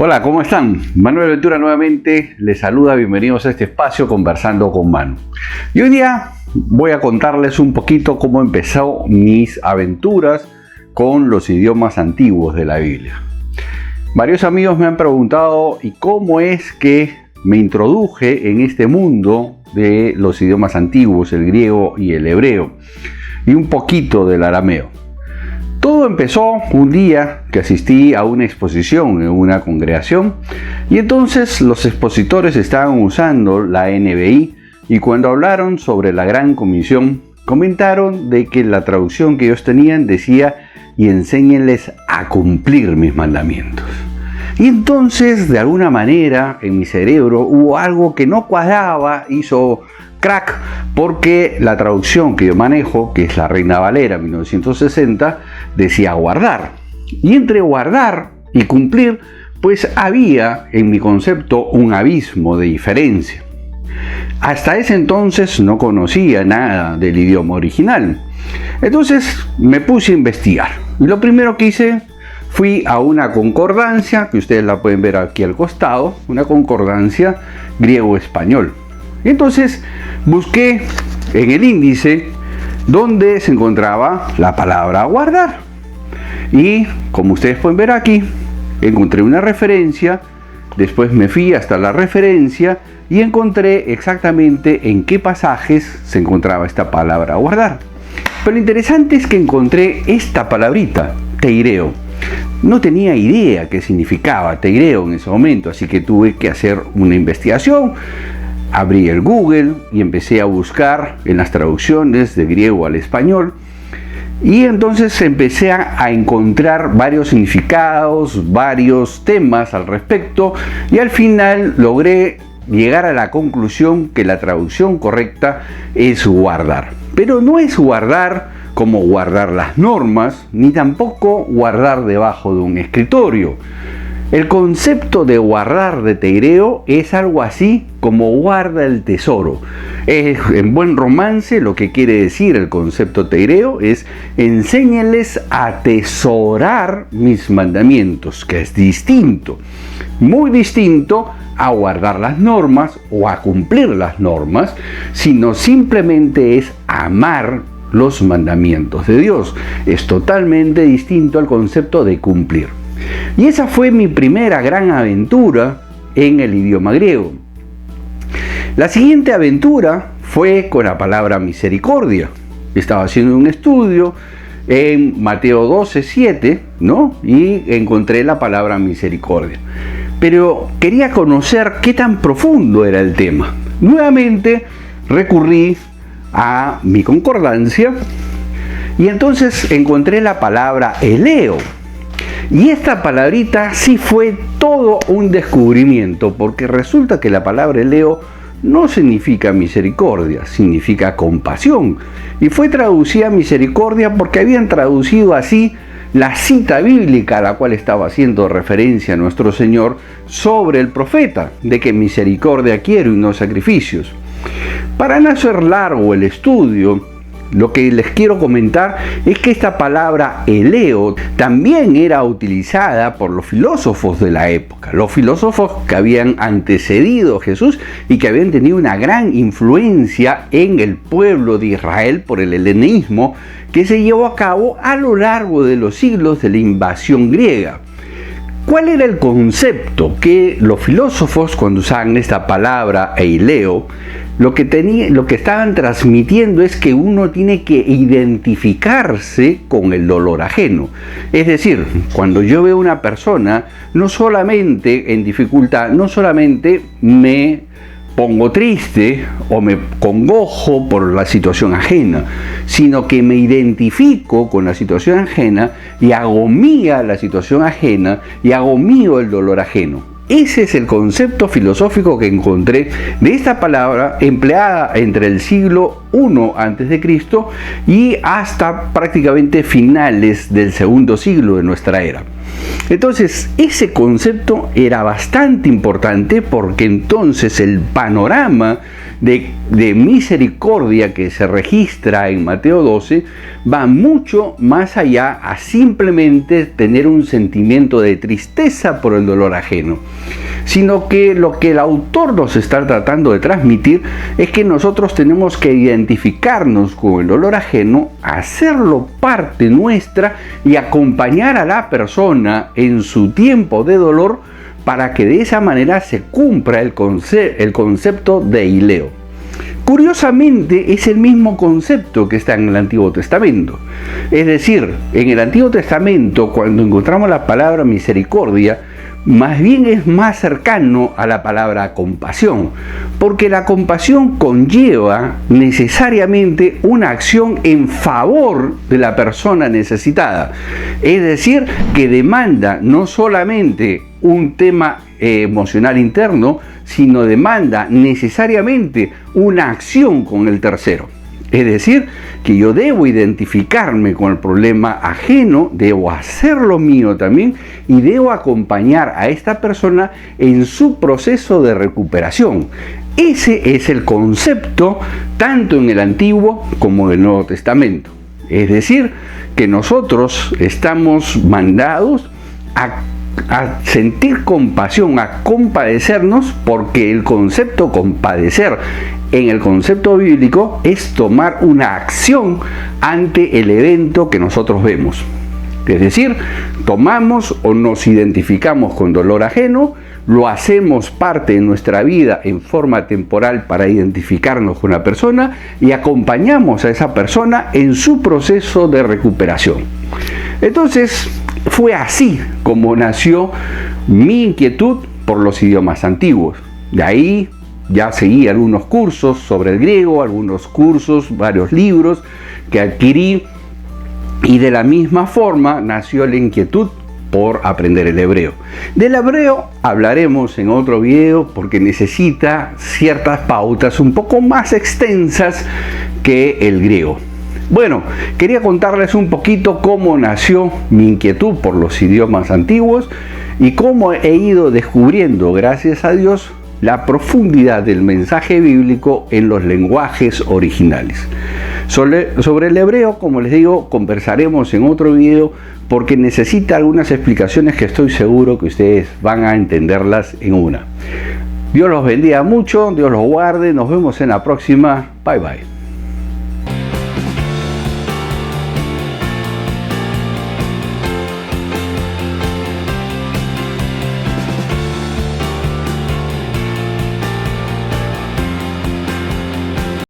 Hola, ¿cómo están? Manuel Ventura nuevamente les saluda, bienvenidos a este espacio Conversando con Manu. Y hoy día voy a contarles un poquito cómo empezó mis aventuras con los idiomas antiguos de la Biblia. Varios amigos me han preguntado ¿y cómo es que me introduje en este mundo de los idiomas antiguos, el griego y el hebreo, y un poquito del arameo? Todo empezó un día que asistí a una exposición en una congregación y entonces los expositores estaban usando la NBI y cuando hablaron sobre la Gran Comisión comentaron de que la traducción que ellos tenían decía y enséñenles a cumplir mis mandamientos. Y entonces de alguna manera en mi cerebro hubo algo que no cuadraba, hizo crack, porque la traducción que yo manejo, que es la Reina Valera 1960, decía guardar. Y entre guardar y cumplir, pues había en mi concepto un abismo de diferencia. Hasta ese entonces no conocía nada del idioma original. Entonces me puse a investigar. Y lo primero que hice, fui a una concordancia, que ustedes la pueden ver aquí al costado, una concordancia griego-español. Entonces busqué en el índice donde se encontraba la palabra guardar. Y como ustedes pueden ver aquí, encontré una referencia, después me fui hasta la referencia y encontré exactamente en qué pasajes se encontraba esta palabra guardar. Pero lo interesante es que encontré esta palabrita, teireo. No tenía idea qué significaba teireo en ese momento, así que tuve que hacer una investigación. Abrí el Google y empecé a buscar en las traducciones de griego al español y entonces empecé a encontrar varios significados, varios temas al respecto y al final logré llegar a la conclusión que la traducción correcta es guardar. Pero no es guardar como guardar las normas, ni tampoco guardar debajo de un escritorio. El concepto de guardar de teireo es algo así como guarda el tesoro. En buen romance lo que quiere decir el concepto teireo es enséñenles a atesorar mis mandamientos, que es distinto, muy distinto a guardar las normas o a cumplir las normas, sino simplemente es amar los mandamientos de Dios. Es totalmente distinto al concepto de cumplir. Y esa fue mi primera gran aventura en el idioma griego. La siguiente aventura fue con la palabra misericordia. Estaba haciendo un estudio en Mateo 12:7, ¿no? Y encontré la palabra misericordia. Pero quería conocer qué tan profundo era el tema. Nuevamente recurrí a mi concordancia y entonces encontré la palabra eleo. Y esta palabrita sí fue todo un descubrimiento, porque resulta que la palabra eleo no significa misericordia, significa compasión. Y fue traducida misericordia porque habían traducido así la cita bíblica a la cual estaba haciendo referencia nuestro Señor sobre el profeta, de que misericordia quiero y no sacrificios. Para no hacer largo el estudio, lo que les quiero comentar es que esta palabra eleo también era utilizada por los filósofos de la época, los filósofos que habían antecedido a Jesús y que habían tenido una gran influencia en el pueblo de Israel por el helenismo que se llevó a cabo a lo largo de los siglos de la invasión griega. ¿Cuál era el concepto? Que los filósofos, cuando usaban esta palabra eileo, lo que estaban transmitiendo es que uno tiene que identificarse con el dolor ajeno. Es decir, cuando yo veo a una persona, no solamente en dificultad, no solamente me pongo triste o me congojo por la situación ajena, sino que me identifico con la situación ajena y hago mía la situación ajena y hago mío el dolor ajeno. Ese es el concepto filosófico que encontré de esta palabra empleada entre el siglo I a.C. y hasta prácticamente finales del segundo siglo de nuestra era. Entonces, ese concepto era bastante importante porque entonces el panorama de misericordia que se registra en Mateo 12 va mucho más allá a simplemente tener un sentimiento de tristeza por el dolor ajeno, sino que lo que el autor nos está tratando de transmitir es que nosotros tenemos que identificarnos con el dolor ajeno, hacerlo parte nuestra y acompañar a la persona en su tiempo de dolor para que de esa manera se cumpla el concepto de hileo. Curiosamente, es el mismo concepto que está en el Antiguo Testamento. Es decir, en el Antiguo Testamento, cuando encontramos la palabra misericordia, más bien es más cercano a la palabra compasión, porque la compasión conlleva necesariamente una acción en favor de la persona necesitada. Es decir, que demanda no solamente un tema emocional interno, sino demanda necesariamente una acción con el tercero. Es decir, que yo debo identificarme con el problema ajeno, debo hacerlo mío también y debo acompañar a esta persona en su proceso de recuperación. Ese es el concepto tanto en el Antiguo como en el Nuevo Testamento. Es decir, que nosotros estamos mandados a sentir compasión, a compadecernos, porque el concepto compadecer en el concepto bíblico es tomar una acción ante el evento que nosotros vemos. Es decir, tomamos o nos identificamos con dolor ajeno, lo hacemos parte de nuestra vida en forma temporal para identificarnos con la persona y acompañamos a esa persona en su proceso de recuperación. Entonces, fue así como nació mi inquietud por los idiomas antiguos. De ahí ya seguí algunos cursos sobre el griego, algunos cursos, varios libros que adquirí, y de la misma forma nació la inquietud por aprender el hebreo. Del hebreo hablaremos en otro video porque necesita ciertas pautas un poco más extensas que el griego. Bueno, quería contarles un poquito cómo nació mi inquietud por los idiomas antiguos y cómo he ido descubriendo, gracias a Dios, la profundidad del mensaje bíblico en los lenguajes originales. Sobre el hebreo, como les digo, conversaremos en otro video porque necesita algunas explicaciones que estoy seguro que ustedes van a entenderlas en una. Dios los bendiga mucho, Dios los guarde, nos vemos en la próxima. Bye bye.